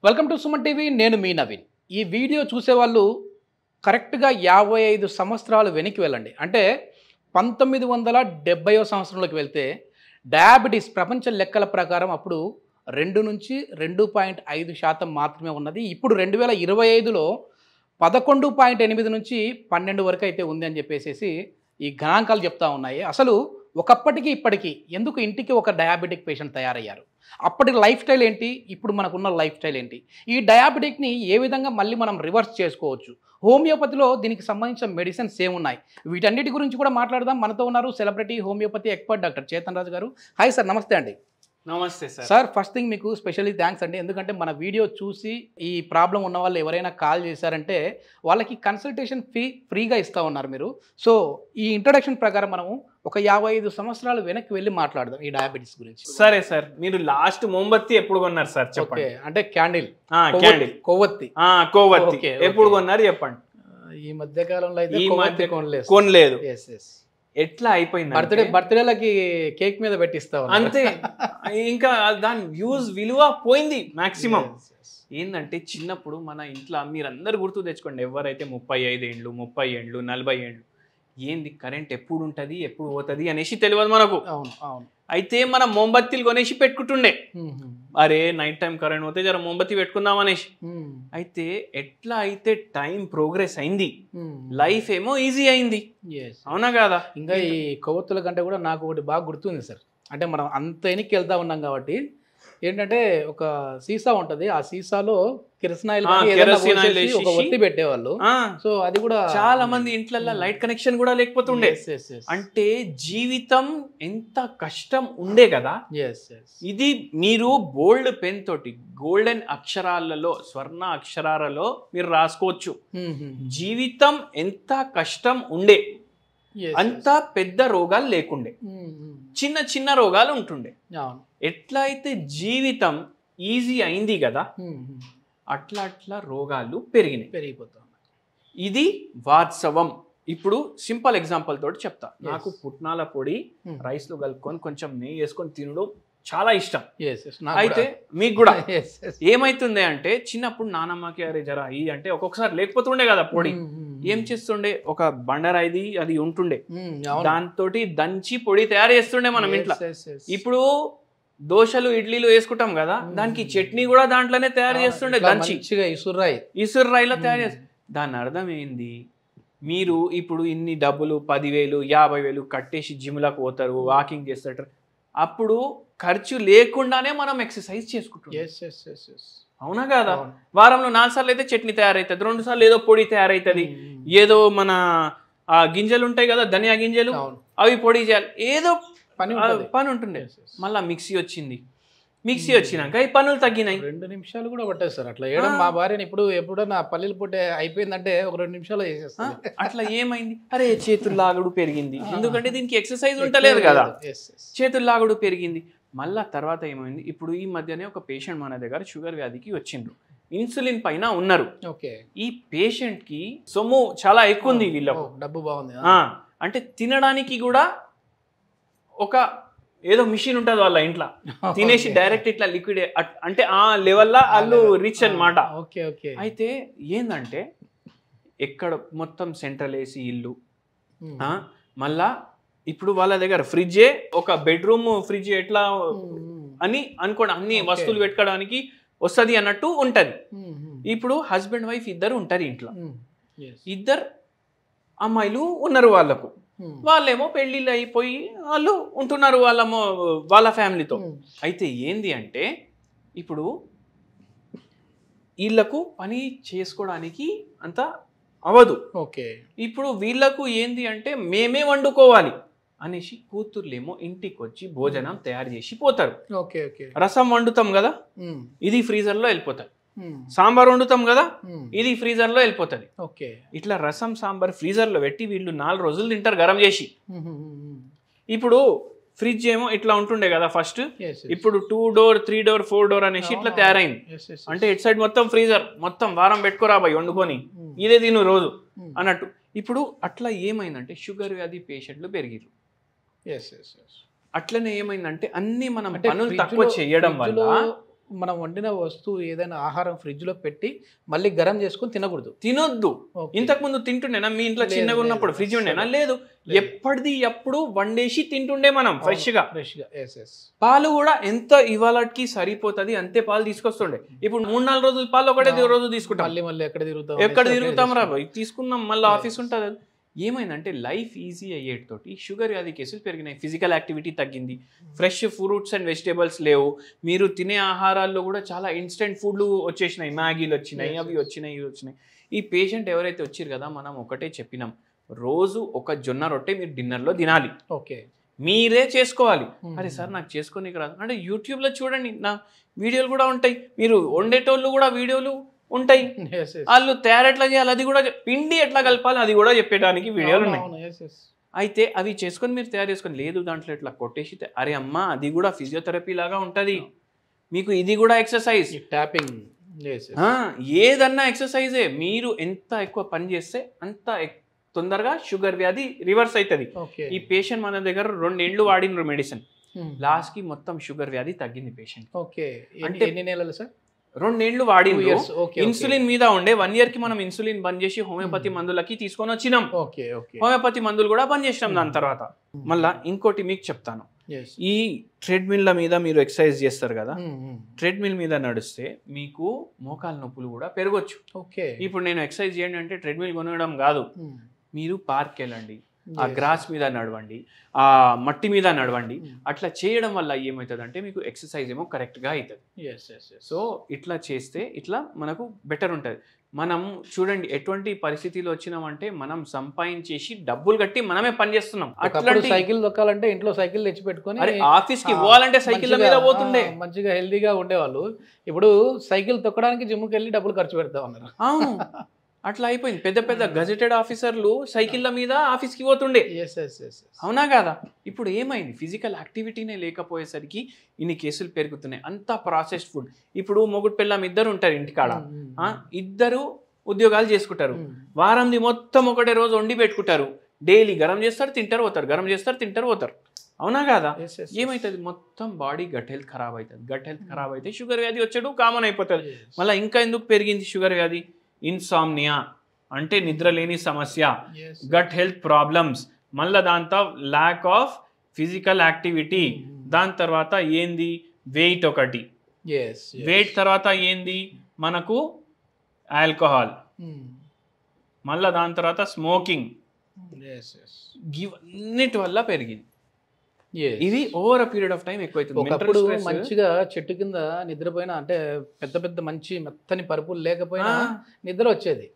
Welcome to Suman TV. నేను మీ నవీన్. ఈ video చూసేవాళ్ళు కరెక్ట్గా 55 సంవత్సరాలు వెనక్కి వెళ్ళండి. అంటే 1970వ సంవత్సరంలోకి వెళ్తే డయాబెటీస్ ప్రపంచ లెక్కల ప్రకారం అప్పుడు 2 నుంచి 2.5% మాత్రమే ఉన్నది. ఇప్పుడు 2025లో 11.8 నుంచి 12 వరకు అయితే ఉంది అని చెప్పేసి ఈ గణాంకాలు చెప్తా ఉన్నాయి. అసలు ఒకప్పటికి ఇప్పటికి ఎందుకు ఇంటికి ఒక డయాబెటిక్ పేషెంట్ తయారయ్యారు? అప్పటి లైఫ్ స్టైల్ ఏంటి, ఇప్పుడు మనకున్న లైఫ్ స్టైల్ ఏంటి, ఈ డయాబెటిక్ని ఏ విధంగా మళ్ళీ మనం రివర్స్ చేసుకోవచ్చు, హోమియోపతిలో దీనికి సంబంధించిన మెడిసిన్స్ ఏమున్నాయి, వీటన్నిటి గురించి కూడా మాట్లాడదాం. మనతో ఉన్నారు celebrity homeopathy expert doctor Chetan Raju garu. Hi sir, నమస్తే అండి. నమస్తే సార్. సార్, ఫస్ట్ థింగ్ మీకు స్పెషల్లీ థ్యాంక్స్ అండి. ఎందుకంటే మన వీడియో చూసి ఈ ప్రాబ్లం ఉన్న వాళ్ళు ఎవరైనా కాల్ చేశారంటే వాళ్ళకి కన్సల్టేషన్ ఫ్రీగా ఇస్తూ ఉన్నారు మీరు. సో ఈ ఇంట్రడక్షన్ ప్రకారం మనము ఒక 55 సంవత్సరాలు వెనక్కి వెళ్ళి మాట్లాడదాం ఈ డయాబెటీస్ గురించి. సరే సార్, మీరు లాస్ట్ మోంబత్తి ఎప్పుడు కొన్నారు సార్ చెప్పండి. అంటే క్యాండిల్, కొవ్వొత్తి ఎప్పుడు కొన్నారు చెప్పండి. ఈ మధ్య కాలంలో అయితే కొనలేదు. ఎట్లా అయిపోయింది? బర్త్డేలకి కేక్ మీద పెట్టిస్తా అంతే. ఇంకా దాని విలువ పోయింది మాక్సిమం. ఏంటంటే చిన్నప్పుడు మన ఇంట్లో మీరందరూ గుర్తు తెచ్చుకోండి, ఎవరైతే 35 ఏండ్లు 30 ఏండ్లు 40 ఏండ్లు ఏంది కరెంట్ ఎప్పుడు ఉంటుంది ఎప్పుడు పోతుంది అనేసి తెలియదు మనకు. అయితే మనం మోంబత్తీలు కొనేసి పెట్టుకుంటుండే, అరే నైట్ టైం కరెంట్ పోతే జర మోంబత్తి పెట్టుకుందాం అనేసి. అయితే ఎట్లా అయితే టైం ప్రోగ్రెస్ అయింది, లైఫ్ ఏమో ఈజీ అయింది, అవునా కదా? ఇంకా ఈ కొవ్వొత్తుల కంటే కూడా నాకు ఒకటి బాగా గుర్తుంది సార్. అంటే మనం అంత వెనక్కి వెళ్తా ఉన్నాం కాబట్టి ఏంటంటే ఒక సీసా ఉంటది, ఆ సీసాలో కిరసనాయిల్ ఒక ఒత్తి పెట్టేవాళ్ళు. సో అది కూడా చాలా మంది ఇంట్లల్లో లైట్ కనెక్షన్ కూడా లేకపోతుండే. అంటే జీవితం ఎంత కష్టం ఉండే కదా. ఇది మీరు బోల్డ్ పెన్ తోటి గోల్డెన్ అక్షరాలలో స్వర్ణ అక్షరాలలో మీరు రాసుకోవచ్చు. జీవితం ఎంత కష్టం ఉండే, అంత పెద్ద రోగాలు లేకుండే, చిన్న చిన్న రోగాలు ఉంటుండే. ఎట్లయితే జీవితం ఈజీ అయింది కదా, అట్లా అట్లా రోగాలు పెరిగిపోతాయి. ఇది వాస్తవం. ఇప్పుడు సింపుల్ ఎగ్జాంపుల్ తోటి చెప్తా. నాకు పుట్నాల పొడి రైస్ లో కలుపుకొని కొంచెం నెయ్యి వేసుకొని తినడం చాలా ఇష్టం. అయితే మీకు కూడా ఏమైతుంది అంటే చిన్నప్పుడు నానమ్మకి అరే జరా ఈ అంటే ఒక్కొక్కసారి లేకపోతుండే కదా పొడి, ఏం చేస్తుండే ఒక బండరాయిది అది ఉంటుండే, దాంతో దంచి పొడి తయారు చేస్తుండే మనం ఇంట్లో. ఇప్పుడు దోశలు ఇడ్లీలు వేసుకుంటాం కదా, దానికి చట్నీ కూడా దాంట్లోనే తయారు చేస్తుండే, దంచి ఇసుర్రాయిలో తయారు చేస్తుండే. దాని అర్థం ఏంది, మీరు ఇప్పుడు ఇన్ని డబ్బులు 10,000 50,000 కట్టేసి జిమ్లకు పోతారు, వాకింగ్ చేస్తారు, అప్పుడు ఖర్చు లేకుండానే మనం ఎక్సర్సైజ్ చేసుకుంటాం, అవునా కదా? వారంలో 4 సార్లు అయితే చట్నీ తయారవుతుంది, 2 సార్లు ఏదో పొడి తయారవుతుంది, ఏదో మన గింజలు ఉంటాయి కదా ధనియా గింజలు, అవి పొడి చేయాలి, ఏదో పని ఉంటుండే. మళ్ళా మిక్సీ వచ్చింది, మిక్సీ వచ్చినాక ఈ పనులు తగ్గినాయి. 2 నిమిషాలు కూడా పట్టేస్తారు అట్లా వేయడం. మా భార్యని ఎప్పుడన్నా పల్లీలు పుట్టే అయిపోయిందంటే ఒక 2 నిమిషాలు చేసేస్తాను. అట్లా ఏమైంది, అరే చేతులు లాగుడు పెరిగింది, ఎందుకంటే దీనికి ఎక్సర్సైజ్ ఉంటలేదు కదా, చేతులు లాగుడు పెరిగింది. మళ్ళా తర్వాత ఏమైంది, ఇప్పుడు ఈ మధ్యనే ఒక పేషెంట్ మన దగ్గర షుగర్ వ్యాధికి వచ్చిండ్రు, ఇన్సులిన్ పైన ఉన్నారు. ఈ పేషెంట్ కి సొమ్ము చాలా ఎక్కువ ఉంది, వీళ్ళకు డబ్బు బాగుంది, అంటే తినడానికి కూడా ఒక ఏదో మిషన్ ఉంటుంది వాళ్ళ ఇంట్లో, తినేసి డైరెక్ట్ ఇట్లా లిక్విడ్, అంటే ఆ లెవెల్లో వాళ్ళు రిచ్ అనమాట. అయితే ఏందంటే ఎక్కడ మొత్తం సెంట్రల్ ఏసీ ఇల్లు, మళ్ళా ఇప్పుడు వాళ్ళ దగ్గర ఫ్రిడ్జే, ఒక బెడ్రూమ్ ఫ్రిడ్జ్ ఎట్లా అని అనుకోండి, అన్ని వస్తువులు పెట్టుకోవడానికి వస్తుంది అన్నట్టు ఉంటది. ఇప్పుడు హస్బెండ్ వైఫ్ ఇద్దరు ఉంటారు ఇంట్లో, ఇద్దరు అమ్మాయిలు ఉన్నారు వాళ్ళకు, వాళ్ళేమో పెళ్ళిళ్ళు అయిపోయి వాళ్ళు ఉంటున్నారు వాళ్ళ ఫ్యామిలీతో. అయితే ఏంది అంటే ఇప్పుడు వీళ్ళకు పని చేసుకోవడానికి అంత అవ్వదు. ఇప్పుడు వీళ్ళకు ఏంది అంటే మేమే వండుకోవాలి అనేసి కూతుర్లేమో ఇంటికి వచ్చి భోజనం తయారు చేసి పోతారు. రసం వండుతాం కదా, ఇది ఫ్రీజర్ లో వెళ్ళిపోతారు. సాంబార్ వండుతాం కదా, ఇది ఫ్రీజర్ లో వెళ్ళిపోతుంది. ఇట్లా రసం సాంబార్ ఫ్రీజర్ లో పెట్టి వీళ్ళు 4 రోజులు తింటారు గరం చేసి. ఇప్పుడు ఫ్రిడ్జ్ ఏమో ఇట్లా ఉంటుండే కదా ఫస్ట్, ఇప్పుడు 2 డోర్ 3 డోర్ 4 డోర్ అనేసి ఇట్లా తయారైంది. అంటే ఇటు సైడ్ మొత్తం ఫ్రీజర్, మొత్తం వారం పెట్టుకోరా బాయ్ వండుకొని, ఇదే తిను రోజు అన్నట్టు. ఇప్పుడు అట్లా ఏమైందంటే షుగర్ వ్యాధి పేషెంట్లు పెరిగిరు. అట్లనే ఏమైందంటే అన్ని మనం పనులు తక్కువ చేయడం వల్ల మనం వండిన వస్తువు ఏదైనా ఆహారం ఫ్రిడ్జ్ లో పెట్టి మళ్ళీ గరం చేసుకొని తినకూడదు, తినొద్దు. ఇంతకు ముందు తింటుండేనా మీ ఇంట్లో చిన్నగా ఉన్నప్పుడు ఫ్రిడ్జ్ ఉండేనా? లేదు, ఎప్పటిది ఎప్పుడు వండేసి తింటుండే మనం ఫ్రెష్ గా. పాలు కూడా ఎంత ఇవాళకి సరిపోతుంది అంతే పాలు తీసుకొస్తుండే. ఇప్పుడు 3-4 రోజులు పాలు ఒకటే రోజు తీసుకుంటాం, మళ్ళీ ఎక్కడ తిరుగుతాం రా తీసుకున్నాం, మళ్ళీ ఆఫీస్ ఉంటుంది. ఏమైందంటే లైఫ్ ఈజీ అయ్యేటితోటి షుగర్ వ్యాధి కేసులు పెరిగినాయి, ఫిజికల్ యాక్టివిటీ తగ్గింది, ఫ్రెష్ ఫ్రూట్స్ అండ్ వెజిటేబుల్స్ లేవు, మీరు తినే ఆహారాల్లో కూడా చాలా ఇన్స్టెంట్ ఫుడ్లు వచ్చేసినాయి, మ్యాగీలు వచ్చినాయి, అవి వచ్చినాయి, ఇవి వచ్చినాయి. ఈ పేషెంట్ ఎవరైతే వచ్చారు కదా, మనం ఒకటే చెప్పినాం, రోజు ఒక జొన్న రొట్టె మీరు డిన్నర్లో తినాలి. ఓకే, మీరే చేసుకోవాలి. అరే సార్ నాకు చేసుకోనికి రాదు అంటే యూట్యూబ్లో చూడండి, నా వీడియోలు కూడా ఉంటాయి, మీరు వండేటోళ్ళు కూడా వీడియోలు ఉంటాయి, వాళ్ళు తయారు ఎట్లా చేయాలి అది కూడా, పిండి ఎట్లా కలపాలి అది కూడా చెప్పడానికి వీడియోలు ఉన్నాయి. అయితే అవి చేసుకొని మీరు తయారు చేసుకొని, లేదు దాంట్లో ఇట్లా కొట్టేసి, అరే అమ్మ అది కూడా ఫిజియోథెరపీ లాగా ఉంటుంది, మీకు ఇది కూడా ఎక్సర్సైజ్, ట్యాపింగ్, ఏదన్నా ఎక్సర్సైజే. మీరు ఎంత ఎక్కువ పని చేస్తే అంత తొందరగా షుగర్ వ్యాధి రివర్స్ అవుతుంది. ఈ పేషెంట్ మన దగ్గర 2 ఏళ్ళు వాడిన మెడిసిన్, లాస్ట్ కి మొత్తం షుగర్ వ్యాధి తగ్గింది పేషెంట్. అంటే ఎన్ని నెలలు సార్? 2 ఏళ్ళు వాడి ఇన్సులిన్ మీద ఉండే 1 year కి మనం ఇన్సులిన్ బంద్ చేసి హోమియోపతి మందులకి తీసుకొని వచ్చినాం. హోమియోపతి మందులు కూడా బంద్ చేసినాం. దాని తర్వాత మళ్ళా ఇంకోటి మీకు చెప్తాను, ఈ ట్రెడ్మిల్ల మీద మీరు ఎక్సర్సైజ్ చేస్తారు కదా, ట్రెడ్మిల్ మీద నడిస్తే మీకు మోకాలు నొప్పులు కూడా పెరగొచ్చు. ఇప్పుడు నేను ఎక్సర్సైజ్ చేయండి అంటే ట్రెడ్మిల్ కొనడం కాదు, మీరు పార్క్ వెళ్ళండి, ఆ గ్రాస్ మీద నడవండి, ఆ మట్టి మీద నడవండి. అట్లా చేయడం వల్ల ఏమవుతుంది అంటే మీకు ఎక్సర్సైజ్ ఏమో కరెక్ట్గా అవుతుంది. సో ఇట్లా చేస్తే ఇట్లా మనకు బెటర్ ఉంటుంది. మనం చూడండి ఎటువంటి పరిస్థితిలో వచ్చినామంటే మనం సంపాదించేసి డబ్బులు కట్టి మనమే పని చేస్తున్నాం. అట్లాంటి సైకిల్ తొక్కాలంటే ఇంట్లో సైకిల్ తెచ్చి పెట్టుకొని ఆఫీస్కి ఇవ్వాలంటే సైకిల్ మీద పోతుండే, మంచిగా హెల్దీగా ఉండేవాళ్ళు. ఇప్పుడు సైకిల్ తొక్కడానికి జిమ్కి వెళ్ళి డబ్బులు ఖర్చు పెడతా ఉన్నారు. అవును, అట్లా అయిపోయింది. పెద్ద పెద్ద గజెటెడ్ ఆఫీసర్లు సైకిళ్ళ మీద ఆఫీస్కి పోతుండే, అవునా కదా? ఇప్పుడు ఏమైంది, ఫిజికల్ యాక్టివిటీనే లేకపోయేసరికి ఇన్ని కేసులు పెరుగుతున్నాయి. అంతా ప్రాసెస్డ్ ఫుడ్. ఇప్పుడు మొగుడు పెళ్ళాం ఇద్దరు ఉంటారు ఇంటికాడ, ఇద్దరు ఉద్యోగాలు చేసుకుంటారు, వారంది మొత్తం ఒకటే రోజు వండి పెట్టుకుంటారు, డైలీ గరం చేస్తారు తింటారు పోతారు, గరం చేస్తారు తింటారు పోతారు, అవునా కదా? ఏమవుతుంది, మొత్తం బాడీ గట్ హెల్త్ ఖరాబ్ అవుతుంది. గట్ హెల్త్ ఖరాబ్ అయితే షుగర్ వ్యాధి వచ్చాడు కామన్ అయిపోతుంది. మళ్ళీ ఇంకా ఎందుకు పెరిగింది షుగర్ వ్యాధి? ఇన్సామ్నియా అంటే నిద్రలేని సమస్య, గట్ హెల్త్ ప్రాబ్లమ్స్, మళ్ళీ దాంతో ల్యాక్ ఆఫ్ ఫిజికల్ యాక్టివిటీ, దాని తర్వాత ఏంది వెయిట్, ఒకటి వెయిట్ తర్వాత ఏంది మనకు ఆల్కహాల్, మళ్ళీ దాని తర్వాత స్మోకింగ్, ఇవన్నిటి వల్ల పెరిగింది. ఇది over a period of time ఎక్కువైతుంది. ఒకప్పుడు మంచిగా చెట్టు కింద నిద్రపోయినా, అంటే పెద్ద పెద్ద మంచి మెత్తని పరుపులు లేకపోయినా నిద్ర వచ్చేది.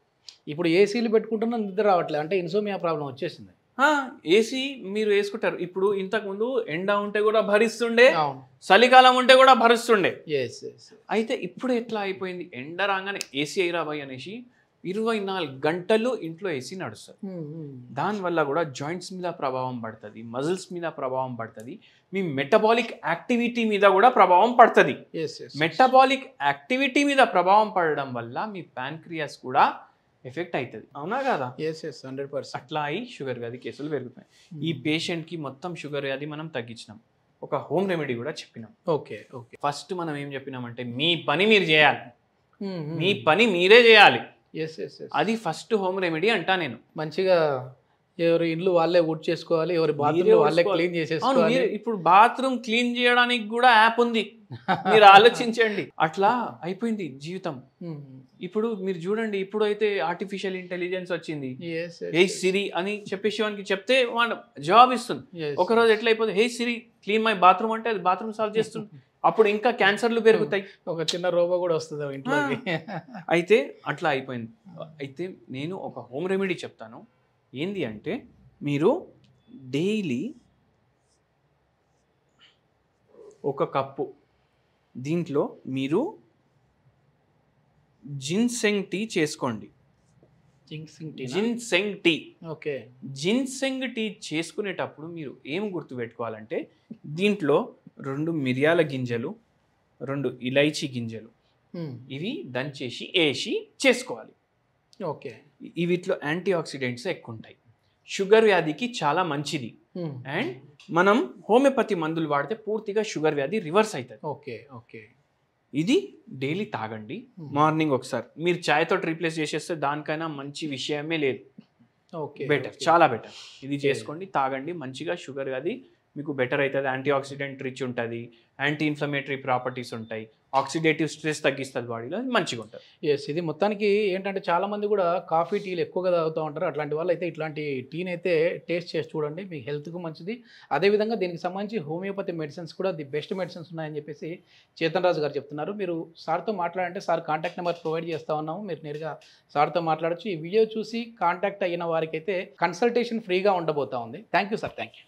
ఇప్పుడు ఏసీలు పెట్టుకుంటున్నా నిద్ర రావట్లేదు, అంటే ఇన్సోమియా ప్రాబ్లం వచ్చేసింది. ఏసీ మీరు వేసుకుంటారు. ఇప్పుడు ఇంతకు ముందు ఎండ ఉంటే కూడా భరిస్తుండే, చలికాలం ఉంటే కూడా భరిస్తుండే. అయితే ఇప్పుడు ఎట్లా అయిపోయింది, ఎండ రాగానే ఏసీ అయిరాబాయి అనేసి 24 గంటలు ఇంట్లో ఏసీ నడుస్తుంది. దానివల్ల కూడా జాయింట్స్ మీద ప్రభావం పడుతుంది, మజిల్స్ మీద ప్రభావం పడుతుంది, మీ మెటబాలిక్ యాక్టివిటీ మీద కూడా ప్రభావం పడుతుంది. మెటబాలిక్ యాక్టివిటీ మీద ప్రభావం పడడం వల్ల మీ ప్యాన్క్రియాస్ కూడా ఎఫెక్ట్ అవుతుంది, అవునా కదా? 100%. అట్లా అయి షుగర్ వ్యాధి కేసులు పెరుగుతాయి. ఈ పేషెంట్కి మొత్తం షుగర్ వ్యాధి మనం తగ్గించినాం. ఒక హోమ్ రెమెడీ కూడా చెప్పినాం. ఫస్ట్ మనం ఏం చెప్పినామంటే మీ పని మీరు చేయాలి, మీ పని మీరే చేయాలి. అది ఫస్ట్ హోమ్ రెమెడీ అంటా నేను. మంచిగా ఎవరి ఇల్లు వాళ్ళే వుడ్ చేసుకోవాలి, ఎవరి బాత్రూమ్ వాళ్ళే క్లీన్ చేసేసుకోవాలి. ఇప్పుడు బాత్రూమ్ క్లీన్ చేయడానికి కూడా యాప్ ఉంది, మీరు ఆలోచించండి. అట్లా అయిపోయింది జీవితం. ఇప్పుడు మీరు చూడండి, ఇప్పుడు అయితే ఆర్టిఫిషియల్ ఇంటెలిజెన్స్ వచ్చింది. హే సిరి అని చెప్పేసి వానికి చెప్తే వాడు జవాబు ఇస్తుంది. ఒకరోజు ఎట్లా అయిపోతుంది, హే సిరి క్లీన్ మై బాత్రూమ్ అంటే అది బాత్రూమ్ సాల్వ్ చేస్తుంది. అప్పుడు ఇంకా క్యాన్సర్లు పెరుగుతాయి, ఒక చిన్న రోబో కూడా వస్తుంది ఇంట్లోకి. అయితే అట్లా అయిపోయింది. అయితే నేను ఒక హోమ్ రెమెడీ చెప్తాను. ఏంది అంటే మీరు డైలీ 1 కప్పు దీంట్లో మీరు జిన్సెంగ్ టీ చేసుకోండి. Ginseng tea. Okay. Ginseng tea చేసుకునేటప్పుడు మీరు ఏం గుర్తుపెట్టుకోవాలంటే దీంట్లో 2 మిరియాల గింజలు, 2 ఇలైచీ గింజలు, ఇవి దంచేసి వేసి చేసుకోవాలి. ఓకే. వీటిలో యాంటీ ఆక్సిడెంట్స్ ఎక్కువ ఉంటాయి, షుగర్ వ్యాధికి చాలా మంచిది. అండ్ మనం హోమియోపతి మందులు వాడితే పూర్తిగా షుగర్ వ్యాధి రివర్స్ అవుతుంది. Okay okay. ఇది డైలీ తాగండి. మార్నింగ్ ఒకసారి మీరు చాయ్ తోటి రీప్లేస్ చేసేస్తే దానికైనా మంచి విషయమే లేదు. ఓకే, బెటర్, చాలా బెటర్. ఇది చేసుకోండి, తాగండి మంచిగా. షుగర్ అది మీకు బెటర్ అవుతుంది. యాంటీ ఆక్సిడెంట్ రిచ్ ఉంటుంది, యాంటీ ఇన్ఫ్లమేటరీ ప్రాపర్టీస్ ఉంటాయి, ఆక్సిడేటివ్ స్ట్రెస్ తగ్గిస్తుంది బాడీలో, మంచిగా ఉంటుంది. ఎస్, ఇది మొత్తానికి ఏంటంటే చాలా మంది కూడా కాఫీ టీలు ఎక్కువగా తాగుతూ ఉంటారు. అట్లాంటి వాళ్ళు అయితే ఇట్లాంటి టీని అయితే టేస్ట్ చేసి చూడండి, మీ హెల్త్కు మంచిది. అదేవిధంగా దీనికి సంబంధించి హోమియోపతి మెడిసిన్స్ కూడా ది బెస్ట్ మెడిసిన్స్ ఉన్నాయని చెప్పేసి చేతన్ రాజు గారు చెప్తున్నారు. మీరు సార్తో మాట్లాడంటే సార్ కాంటాక్ట్ నెంబర్ ప్రొవైడ్ చేస్తూ ఉన్నాము, మీరు నేరుగా సార్తో మాట్లాడచ్చు. ఈ వీడియో చూసి కాంటాక్ట్ అయిన వారికి అయితే కన్సల్టేషన్ ఫ్రీగా ఉండబోతా ఉంది. Thank you sir, thank you.